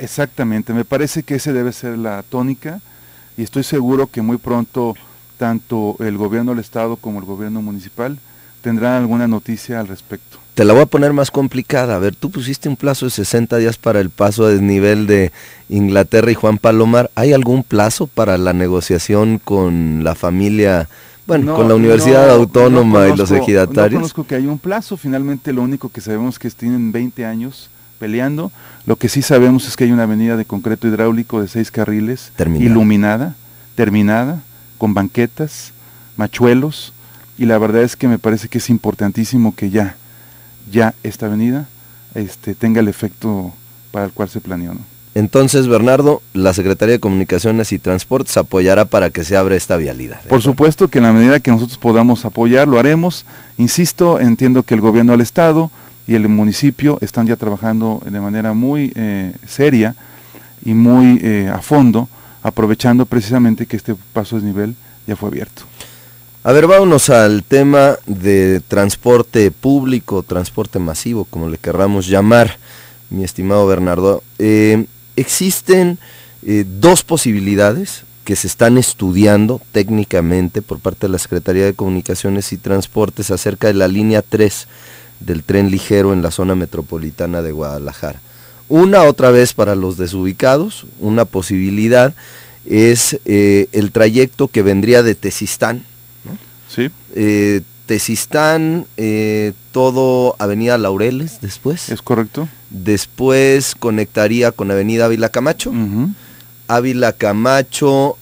Exactamente, me parece que ese debe ser la tónica y estoy seguro que muy pronto tanto el gobierno del estado como el gobierno municipal tendrán alguna noticia al respecto. Te la voy a poner más complicada. A ver, tú pusiste un plazo de 60 días para el paso a desnivel de Inglaterra y Juan Palomar. ¿Hay algún plazo para la negociación con la familia, bueno, con la Universidad Autónoma y los ejidatarios? No conozco que hay un plazo, finalmente lo único que sabemos es que tienen 20 años peleando. Lo que sí sabemos es que hay una avenida de concreto hidráulico de 6 carriles, iluminada, terminada, con banquetas, machuelos, y la verdad es que me parece que es importantísimo que ya esta avenida tenga el efecto para el cual se planeó, ¿no? Entonces, Bernardo, la Secretaría de Comunicaciones y Transportes apoyará para que se abra esta vialidad. Por supuesto que en la medida que nosotros podamos apoyar, lo haremos. Insisto, entiendo que el gobierno del estado y el municipio están ya trabajando de manera muy seria y muy a fondo, aprovechando precisamente que este paso a desnivel ya fue abierto. A ver, vámonos al tema de transporte público, transporte masivo, como le querramos llamar, mi estimado Bernardo. Existen dos posibilidades que se están estudiando técnicamente por parte de la Secretaría de Comunicaciones y Transportes acerca de la línea 3 del tren ligero en la zona metropolitana de Guadalajara. Una, otra vez para los desubicados, una posibilidad es el trayecto que vendría de Tezistán, ¿no? Sí. Tezistán, todo Avenida Laureles después. Es correcto. Después conectaría con Avenida Ávila Camacho. Ávila Camacho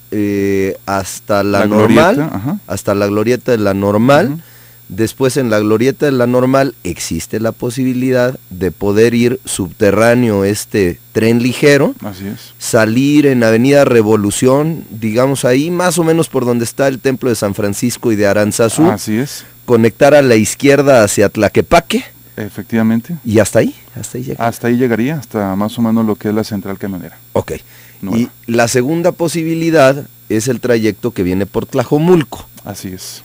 hasta la Normal, glorieta, hasta la glorieta de la Normal. Después en la glorieta de la Normal existe la posibilidad de poder ir subterráneo este tren ligero. Así es. Salir en Avenida Revolución, digamos ahí más o menos por donde está el templo de San Francisco y de Aranzazú. Así es. Conectar a la izquierda hacia Tlaquepaque. Efectivamente. Y hasta ahí llega. Hasta ahí llegaría, hasta más o menos lo que es la central camionera. Ok. Y la segunda posibilidad es el trayecto que viene por Tlajomulco. Así es.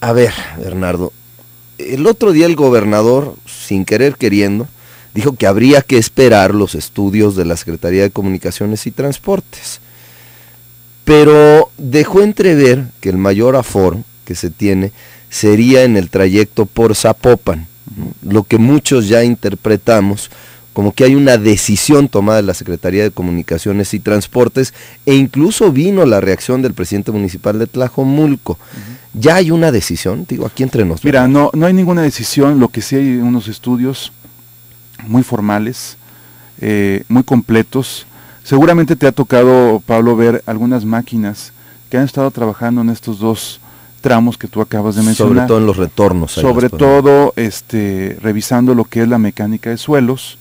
A ver, Bernardo, el otro día el gobernador, sin querer queriendo, dijo que habría que esperar los estudios de la Secretaría de Comunicaciones y Transportes, pero dejó entrever que el mayor aforo que se tiene sería en el trayecto por Zapopan, ¿no? Lo que muchos ya interpretamos como que hay una decisión tomada de la Secretaría de Comunicaciones y Transportes, e incluso vino la reacción del presidente municipal de Tlajomulco. ¿Ya hay una decisión? Digo, aquí entre nosotros. Mira, no hay ninguna decisión, lo que sí hay unos estudios muy formales, muy completos. Seguramente te ha tocado, Pablo, ver algunas máquinas que han estado trabajando en estos dos tramos que tú acabas de mencionar. Sobre todo en los retornos. Sobre todo, revisando lo que es la mecánica de suelos,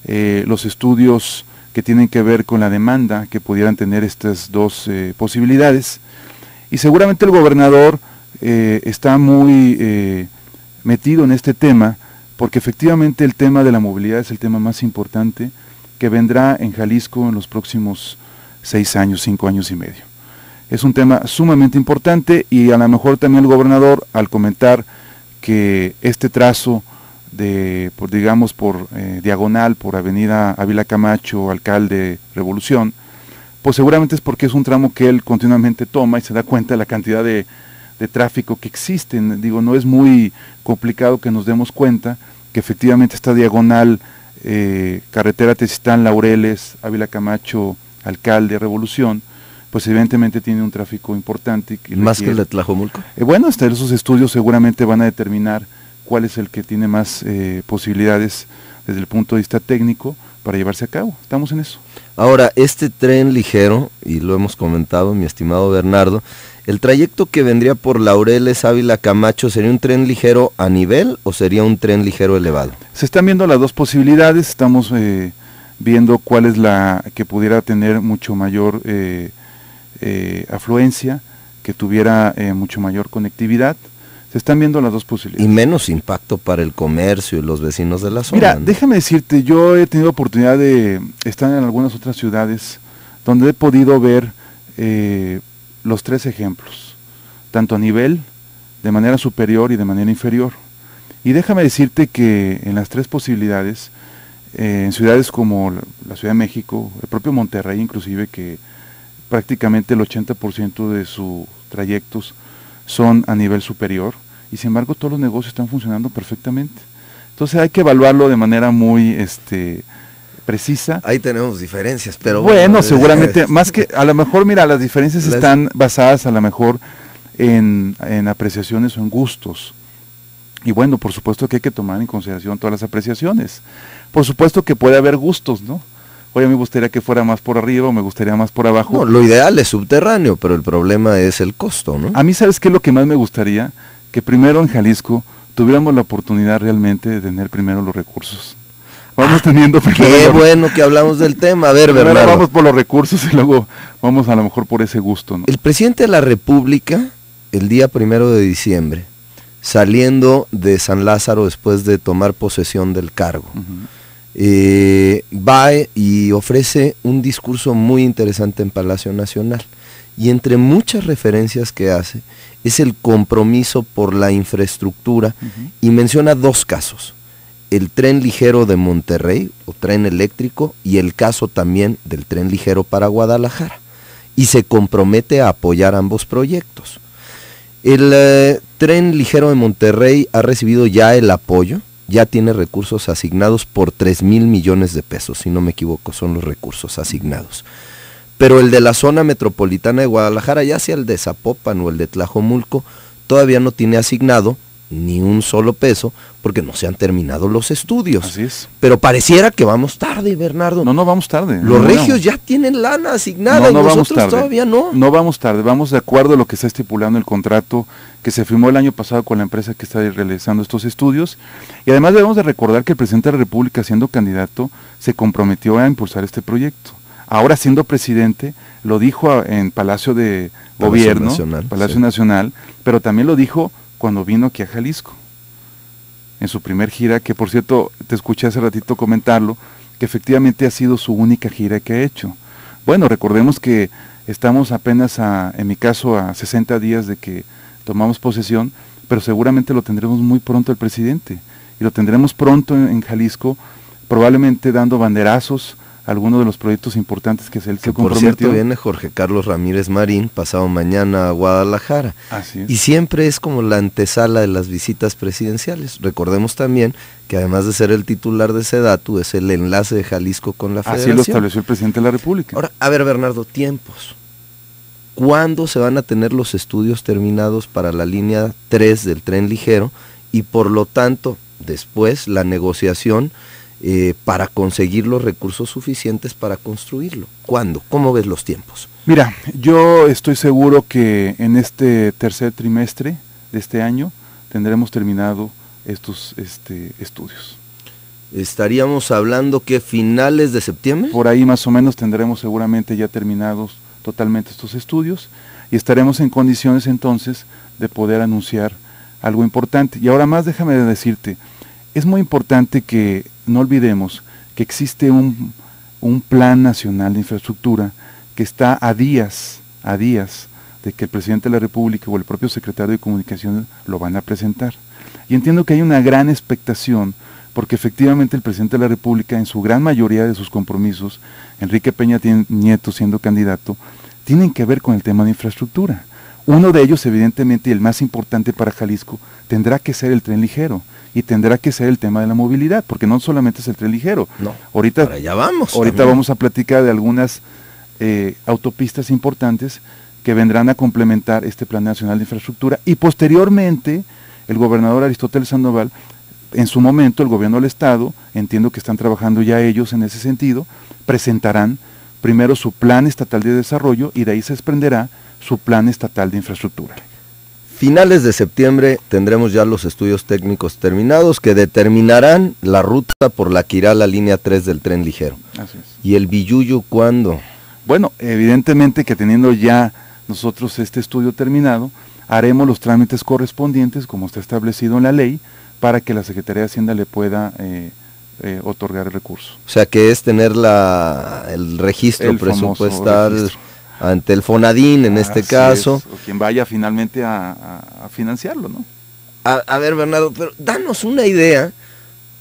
los estudios que tienen que ver con la demanda que pudieran tener estas dos posibilidades, y seguramente el gobernador está muy metido en este tema, porque efectivamente el tema de la movilidad es el tema más importante que vendrá en Jalisco en los próximos 6 años, 5 años y medio. Es un tema sumamente importante, y a lo mejor también el gobernador, al comentar que este trazo por diagonal por Avenida Ávila Camacho, Alcalde, Revolución, pues seguramente es porque es un tramo que él continuamente toma y se da cuenta de la cantidad de tráfico que existe. Digo, no es muy complicado que nos demos cuenta que efectivamente esta diagonal, carretera Tezistán, Laureles, Ávila Camacho, Alcalde, Revolución, pues evidentemente tiene un tráfico importante. ¿Más que el de Tlajomulco? Bueno, hasta esos estudios seguramente van a determinar cuál es el que tiene más posibilidades desde el punto de vista técnico para llevarse a cabo. Estamos en eso. Ahora, este tren ligero, y lo hemos comentado, mi estimado Bernardo, el trayecto que vendría por Laureles, Ávila Camacho, ¿sería un tren ligero a nivel o sería un tren ligero elevado? Se están viendo las dos posibilidades, estamos viendo cuál es la que pudiera tener mucho mayor afluencia, que tuviera mucho mayor conectividad. Se están viendo las dos posibilidades. Y menos impacto para el comercio y los vecinos de la zona. Mira, ¿no? Déjame decirte, yo he tenido oportunidad de estar en algunas otras ciudades donde he podido ver los tres ejemplos, tanto a nivel, de manera superior y de manera inferior. Y déjame decirte que en las tres posibilidades, en ciudades como la Ciudad de México, el propio Monterrey inclusive, que prácticamente el 80% de sus trayectos son a nivel superior, y sin embargo todos los negocios están funcionando perfectamente. Entonces hay que evaluarlo de manera muy precisa. Ahí tenemos diferencias, pero bueno, seguramente, más que, a lo mejor, mira, las diferencias están basadas a lo mejor en apreciaciones o en gustos. Y bueno, por supuesto que hay que tomar en consideración todas las apreciaciones. Por supuesto que puede haber gustos, ¿no? Oye, me gustaría que fuera más por arriba o me gustaría más por abajo. No, lo ideal es subterráneo, pero el problema es el costo, ¿no? A mí, ¿sabes qué es lo que más me gustaría? Que primero en Jalisco tuviéramos la oportunidad realmente de tener primero los recursos. Vamos teniendo primero. Qué bueno que hablamos del tema. A ver, primero Bernardo. Vamos por los recursos y luego vamos a lo mejor por ese gusto, ¿no? El presidente de la República, el día 1 de diciembre, saliendo de San Lázaro después de tomar posesión del cargo, va y ofrece un discurso muy interesante en Palacio Nacional. Y entre muchas referencias que hace, es el compromiso por la infraestructura, y menciona dos casos: el tren ligero de Monterrey, o tren eléctrico, y el caso también del tren ligero para Guadalajara. Y se compromete a apoyar ambos proyectos. El tren ligero de Monterrey ha recibido ya el apoyo, ya tiene recursos asignados por 3,000 millones de pesos, si no me equivoco, son los recursos asignados. Pero el de la zona metropolitana de Guadalajara, ya sea el de Zapopan o el de Tlajomulco, todavía no tiene asignado ni un solo peso, porque no se han terminado los estudios. Así es. Pero pareciera que vamos tarde, Bernardo. No vamos tarde. Los regios ya tienen lana asignada, y nosotros todavía no. No vamos tarde, vamos de acuerdo a lo que está estipulando el contrato que se firmó el año pasado con la empresa que está realizando estos estudios. Y además debemos de recordar que el presidente de la República, siendo candidato, se comprometió a impulsar este proyecto. Ahora, siendo presidente, lo dijo en Palacio de Gobierno, Palacio Nacional, pero también lo dijo cuando vino aquí a Jalisco, en su primer gira, que por cierto, te escuché hace ratito comentarlo, que efectivamente ha sido su única gira que ha hecho. Bueno, recordemos que estamos apenas, en mi caso, a 60 días de que tomamos posesión, pero seguramente lo tendremos muy pronto el presidente, y lo tendremos pronto en Jalisco, probablemente dando banderazos a algunos de los proyectos importantes que se comprometió. Por cierto, viene Jorge Carlos Ramírez Marín pasado mañana a Guadalajara. Así es. Y siempre es como la antesala de las visitas presidenciales. Recordemos también que además de ser el titular de SEDATU, es el enlace de Jalisco con la Federación. Así lo estableció el presidente de la República. Ahora, a ver, Bernardo, tiempos. ¿Cuándo se van a tener los estudios terminados para la línea 3 del tren ligero? Y por lo tanto, después la negociación para conseguir los recursos suficientes para construirlo. ¿Cuándo? ¿Cómo ves los tiempos? Mira, yo estoy seguro que en este tercer trimestre de este año tendremos terminado estos estudios. ¿Estaríamos hablando que finales de septiembre? Por ahí más o menos tendremos seguramente ya terminados totalmente estos estudios, y estaremos en condiciones entonces de poder anunciar algo importante. Y ahora más, déjame decirte, es muy importante que no olvidemos que existe un plan nacional de infraestructura que está a días de que el presidente de la República o el propio secretario de Comunicaciones lo van a presentar. Y entiendo que hay una gran expectación, porque efectivamente el presidente de la República, en su gran mayoría de sus compromisos, Enrique Peña Nieto siendo candidato, tienen que ver con el tema de infraestructura. Uno de ellos, evidentemente, y el más importante para Jalisco, tendrá que ser el tren ligero, y tendrá que ser el tema de la movilidad, porque no solamente es el tren ligero. No, ahorita, para allá vamos. Ahorita vamos a platicar de algunas autopistas importantes que vendrán a complementar este Plan Nacional de Infraestructura, y posteriormente el gobernador Aristóteles Sandoval, en su momento el gobierno del estado, entiendo que están trabajando ya ellos en ese sentido, presentarán primero su plan estatal de desarrollo, y de ahí se desprenderá su plan estatal de infraestructura. Finales de septiembre tendremos ya los estudios técnicos terminados que determinarán la ruta por la que irá la línea 3 del tren ligero. Así es. ¿Y el Billuyo cuándo? Bueno, evidentemente que teniendo ya nosotros este estudio terminado, haremos los trámites correspondientes, como está establecido en la ley, para que la Secretaría de Hacienda le pueda otorgar el recurso. O sea, que es tener el registro presupuestal registro ante el Fonadín en este caso. O quien vaya finalmente a financiarlo, ¿no? A ver, Bernardo, pero danos una idea,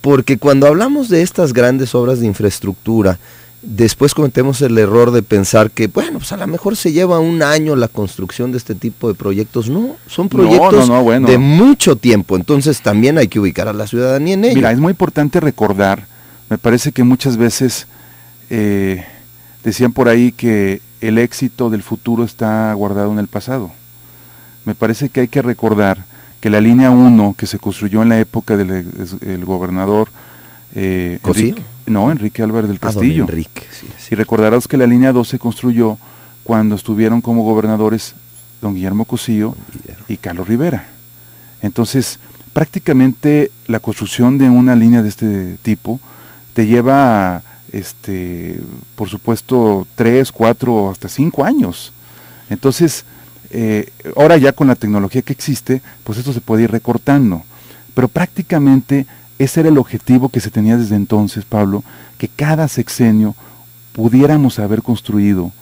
porque cuando hablamos de estas grandes obras de infraestructura, después cometemos el error de pensar que, bueno, pues a lo mejor se lleva un año la construcción de este tipo de proyectos. No, son proyectos bueno, de mucho tiempo, entonces también hay que ubicar a la ciudadanía en ello. Mira, es muy importante recordar, me parece que muchas veces decían por ahí que el éxito del futuro está guardado en el pasado. Me parece que hay que recordar que la línea 1 que se construyó en la época del gobernador Enrique Álvarez del Castillo. Don Enrique, sí. Y recordarás que la línea 2 se construyó cuando estuvieron como gobernadores don Guillermo Cosío y Carlos Rivera. Entonces, prácticamente la construcción de una línea de este tipo te lleva, por supuesto, 3, 4, hasta 5 años. Entonces, ahora ya con la tecnología que existe, pues esto se puede ir recortando. Pero prácticamente ese era el objetivo que se tenía desde entonces, Pablo, que cada sexenio pudiéramos haber construido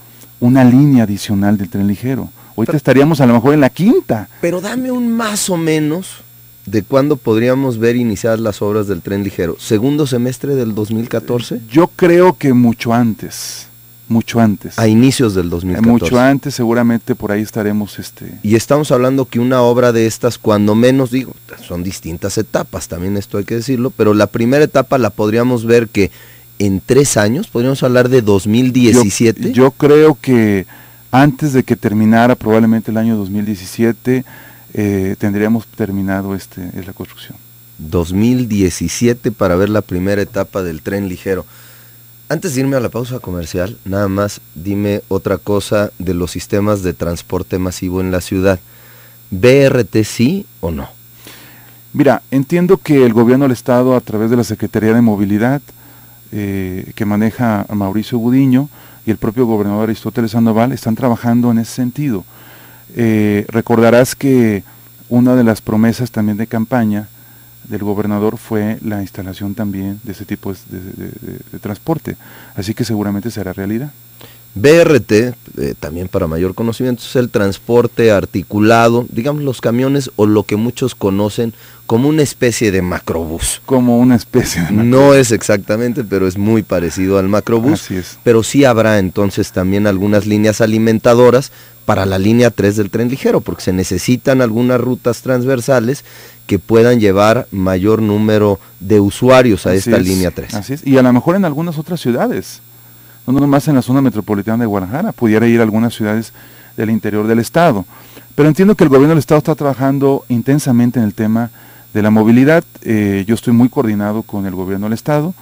una línea adicional del tren ligero. Ahorita estaríamos a lo mejor en la quinta. Pero dame un más o menos de cuándo podríamos ver iniciadas las obras del tren ligero. ¿Segundo semestre del 2014? Yo creo que mucho antes. A inicios del 2014. Mucho antes, seguramente por ahí estaremos. Y estamos hablando que una obra de estas, cuando menos, digo, son distintas etapas, también esto hay que decirlo, pero la primera etapa la podríamos ver que en 3 años, podríamos hablar de 2017. Yo creo que antes de que terminara probablemente el año 2017, tendríamos terminado la construcción. 2017 para ver la primera etapa del tren ligero. Antes de irme a la pausa comercial, nada más dime otra cosa de los sistemas de transporte masivo en la ciudad. ¿BRT sí o no? Mira, entiendo que el gobierno del Estado, a través de la Secretaría de Movilidad, que maneja a Mauricio Gudiño, y el propio gobernador Aristóteles Sandoval, están trabajando en ese sentido. Recordarás que una de las promesas también de campaña del gobernador fue la instalación también de ese tipo de transporte, así que seguramente será realidad. BRT, también para mayor conocimiento, es el transporte articulado, digamos los camiones o lo que muchos conocen como una especie de macrobús. Como una especie de macrobús. No es exactamente, pero es muy parecido al macrobús. Así es. Pero sí habrá entonces también algunas líneas alimentadoras para la línea 3 del tren ligero, porque se necesitan algunas rutas transversales que puedan llevar mayor número de usuarios a esta línea 3. Así es, y a lo mejor en algunas otras ciudades, no nomás en la zona metropolitana de Guadalajara, pudiera ir a algunas ciudades del interior del estado. Pero entiendo que el gobierno del estado está trabajando intensamente en el tema de la movilidad. Yo estoy muy coordinado con el gobierno del estado,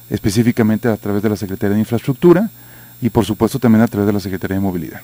específicamente a través de la Secretaría de Infraestructura y por supuesto también a través de la Secretaría de Movilidad.